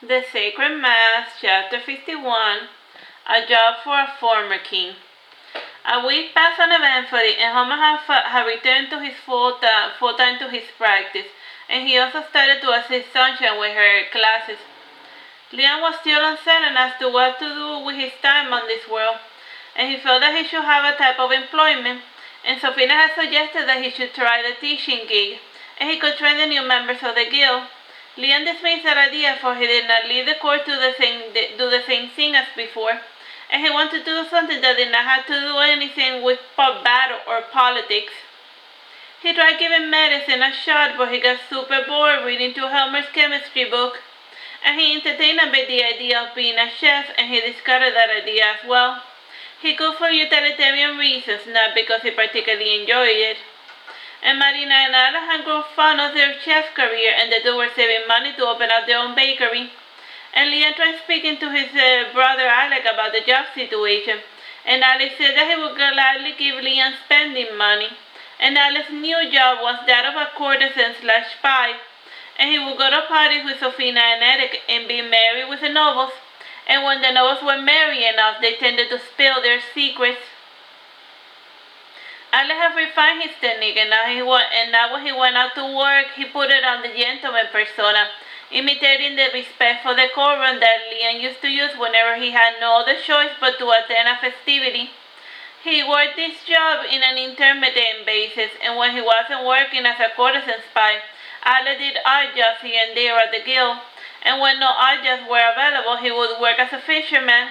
The Sacred Mass, Chapter 51, A Job for a Former King. A week passed uneventfully, and Helmer had returned to his full-time to his practice, and he also started to assist Sunshine with her classes. Liam was still uncertain as to what to do with his time on this world, and he felt that he should have a type of employment, and Sophina had suggested that he should try the teaching gig, and he could train the new members of the guild. Liam dismissed that idea, for he did not leave the court to do the same thing as before, and he wanted to do something that did not have to do anything with battle or politics. He tried giving medicine a shot, but he got super bored reading through Helmer's chemistry book, and he entertained a bit the idea of being a chef, and he discarded that idea as well. He cooked for utilitarian reasons, not because he particularly enjoyed it. And Marina and Allan had grown fond of their chef career, and the two were saving money to open up their own bakery. And Liam tried speaking to his brother Alec about the job situation, and Alec said that he would gladly give Liam spending money. And Alec's new job was that of a courtesan/spy, and he would go to parties with Sophina and Eric and be merry with the nobles. And when the nobles were merry enough, they tended to spill their secrets. Allan had refined his technique, and now when he went out to work, he put it on the gentleman persona, imitating the respectful decorum that Liam used to use whenever he had no other choice but to attend a festivity. He worked this job in an intermittent basis, and when he wasn't working as a courtesan spy, Allan did art jobs here and there at the guild, and when no art jobs were available, he would work as a fisherman.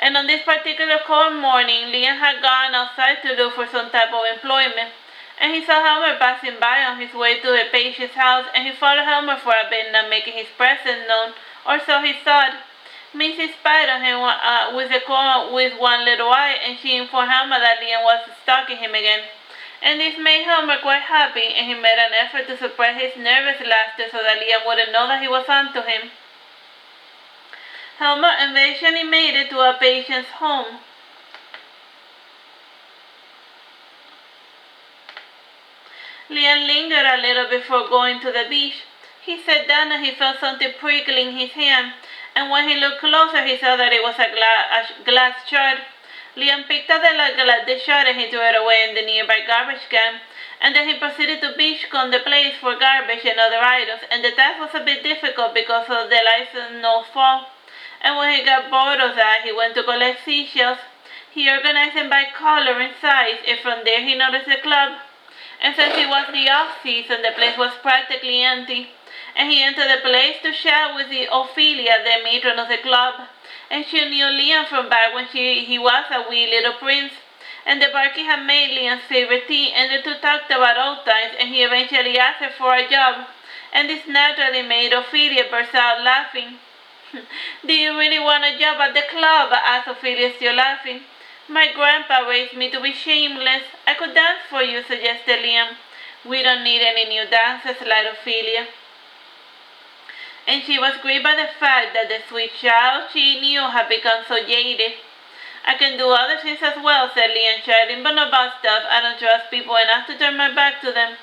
And on this particular cold morning, Liam had gone outside to look for some type of employment, and he saw Helmer passing by on his way to the page's house, and he followed Helmer for a bit, not making his presence known, or so he thought. Mrs. spied on him with one little eye, and she informed Helmer that Liam was stalking him again. And this made Helmer quite happy, and he made an effort to suppress his nervous laughter so that Liam wouldn't know that he was on to him. Helmer eventually made it to a patient's home. Liam lingered a little before going to the beach. He sat down and he felt something prickling his hand, and when he looked closer, he saw that it was a glass shard. Liam picked up the shard and he threw it away in the nearby garbage can, and then he proceeded to beachcomb the place for garbage and other items, and the task was a bit difficult because of the light snowfall. And when he got bored of that, he went to collect seashells. He organized them by color and size, and from there he noticed the club. And since it was the off-season, the place was practically empty. And he entered the place to chat with Ophelia, the matron of the club. And she knew Liam from back when he was a wee little prince. And the barkeep had made Liam's favorite tea, and the two talked about old times, and he eventually asked her for a job. And this naturally made Ophelia burst out laughing. "Do you really want a job at the club?" asked Ophelia, still laughing. "My grandpa raised me to be shameless. I could dance for you," suggested Liam. "We don't need any new dances," lied Ophelia. And she was grieved by the fact that the sweet child she knew had become so jaded. "I can do other things as well," said Liam, chiding, "but not about stuff. I don't trust people enough to turn my back to them."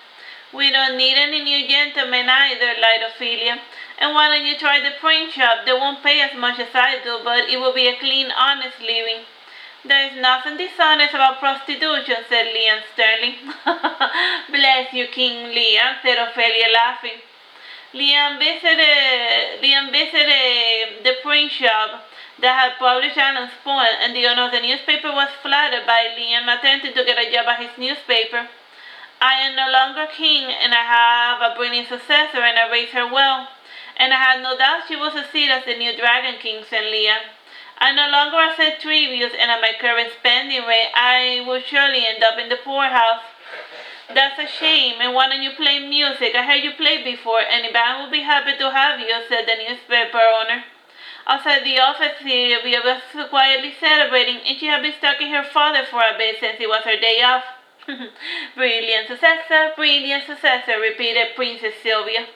"We don't need any new gentlemen either," lied Ophelia. "And why don't you try the print shop? They won't pay as much as I do, but it will be a clean, honest living." "There is nothing dishonest about prostitution," said Liam sternly. "Bless you, King Liam," said Ophelia, laughing. Liam visited the print shop that had published Allan's poem, and the owner of the newspaper was flattered by Liam attempting to get a job at his newspaper. "I am no longer king, and I have a brilliant successor, and I raised her well. And I had no doubt she will succeed as the new Dragon King," said Liam. "I no longer accept tributes, and at my current spending rate, I will surely end up in the poorhouse." "That's a shame, and why don't you play music? I heard you play before, and the band will be happy to have you," said the newspaper owner. Outside the office, Sylvia was quietly celebrating, and she had been stalking her father for a bit since it was her day off. brilliant successor," repeated Princess Sylvia.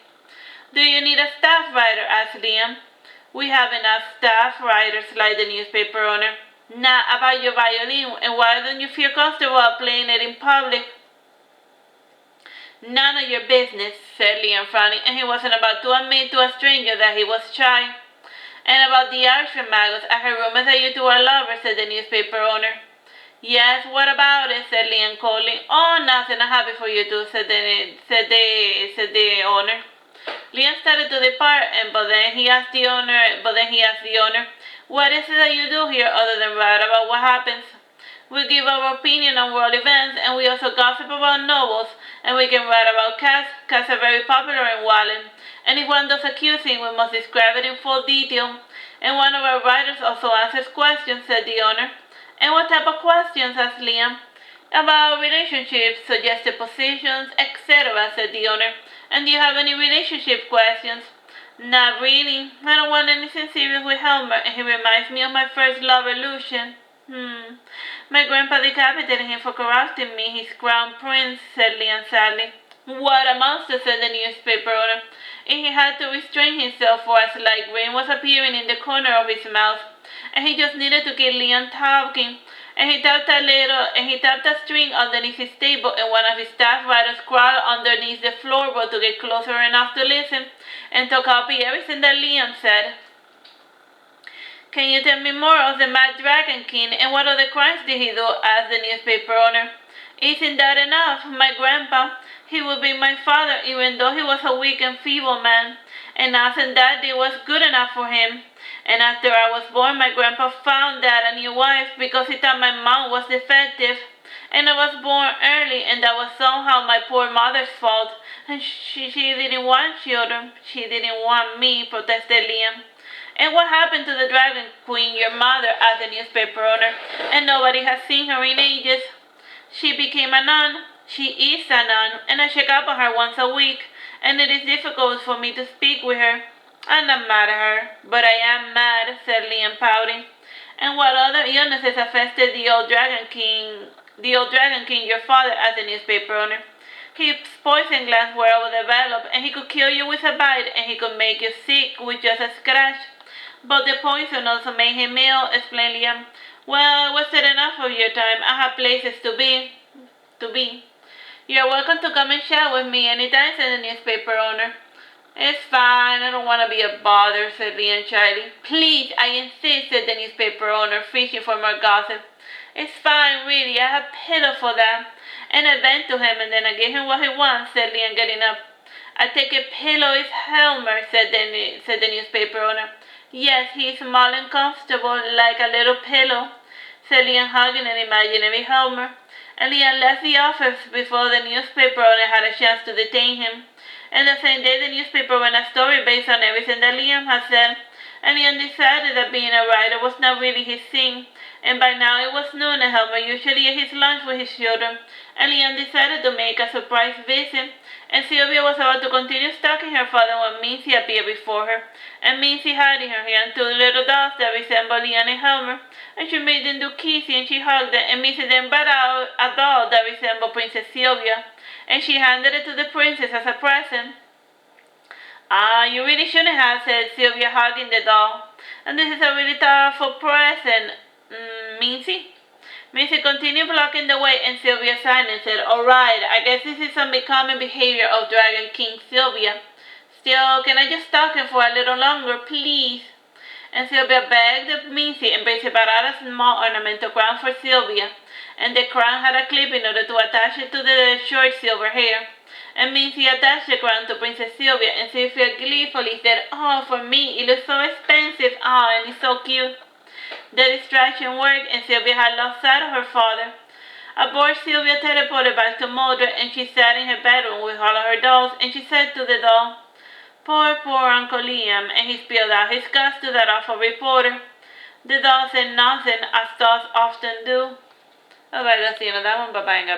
"Do you need a staff writer?" asked Liam. "We have enough staff writers," lied the newspaper owner. "Not about your violin, and why don't you feel comfortable playing it in public?" "None of your business," said Liam, frowning, and he wasn't about to admit to a stranger that he was shy. And about the Arch Magus, I heard rumors that you two are lovers, said the newspaper owner. Yes, what about it? Said Liam coldly. Oh, nothing. I'm happy for you two, said the owner. Liam started to depart, but then he asked the owner, what is it that you do here other than write about what happens? We give our opinion on world events, and we also gossip about novels, and we can write about cats. Cats are very popular in Wallen, and if one does accusing, we must describe it in full detail. And one of our writers also answers questions, said the owner. And what type of questions? Asked Liam. About relationships, suggested positions, etc., said the owner. And do you have any relationship questions? Not really. I don't want anything serious with Helmer, and he reminds me of my first lover, Lucian. My grandpa decapitated him for corrupting me, his crown prince, said Liam sadly. What a monster, said the newspaper owner. And he had to restrain himself, for a slight grin was appearing in the corner of his mouth, and he just needed to keep Liam talking. And he tapped a string underneath his table, and one of his staff writers crawled underneath the floorboard to get closer enough to listen and to copy everything that Liam said. Can you tell me more of the mad Dragon King, and what other crimes did he do? Asked the newspaper owner. Isn't that enough? My grandpa, he would be my father, even though he was a weak and feeble man, and nothing that did was good enough for him. And after I was born, my grandpa found Dad a new wife because he thought my mom was defective. And I was born early, and that was somehow my poor mother's fault. And she didn't want children. She didn't want me, protested Liam. And what happened to the Dragon Queen, your mother? Asked the newspaper owner. And nobody has seen her in ages. She became a nun. She is a nun, and I check up on her once a week, and it is difficult for me to speak with her. I'm not mad at her, but I am mad, said Liam, pouting. And what other illnesses affected the old Dragon King, your father? Asked the newspaper owner. His poison glands were overdeveloped, and he could kill you with a bite, and he could make you sick with just a scratch. But the poison also made him ill, explained Liam. Well, I wasted enough of your time. I have places to be. You're welcome to come and chat with me anytime, said the newspaper owner. It's fine. I don't want to be a bother, said Liam shyly. Please, I insist, said the newspaper owner, fishing for more gossip. It's fine, really. I have pillow for that. And I bent to him, and then I gave him what he wants, said Liam, getting up. I take a pillow is Helmer, said the newspaper owner. Yes, he is small and comfortable, like a little pillow, said Liam, hugging an imaginary Helmer. And Liam left the office before the newspaper owner had a chance to detain him. And the same day, the newspaper ran a story based on everything that Liam had said. And Liam decided that being a writer was not really his thing. And by now it was noon, and Helmer usually ate his lunch with his children. And Liam decided to make a surprise visit. And Sylvia was about to continue stalking her father when Mincy appeared before her. And Mincy had in her hand two little dolls that resembled Liam and Helmer. And she made them do kissing, and she hugged them, and Mincy then brought out a doll that resembled Princess Sylvia. And she handed it to the princess as a present. You really shouldn't have, said Sylvia, hugging the doll. And this is a really thoughtful present, Mincy. Mincy continued blocking the way, and Sylvia sighed and said, All right, I guess this is some becoming behavior of Dragon King Sylvia. Still, can I just stalk him for a little longer, please? And Sylvia begged Mincy, and Mincy brought out a small ornamental crown for Sylvia. And the crown had a clip in order to attach it to the short silver hair. And Mincy attached the crown to Princess Sylvia, and Sylvia gleefully said, Oh, for me, it looks so expensive. Oh, and it's so cute. The distraction worked, and Sylvia had lost sight of her father. Aboard, Sylvia teleported back to Mildred, and she sat in her bedroom with all of her dolls, and she said to the doll, Poor Uncle Liam, and he spilled out his guts to that awful reporter. The doll said nothing, as dolls often do. Alright, that's the end of that one. Bye-bye, and God bless.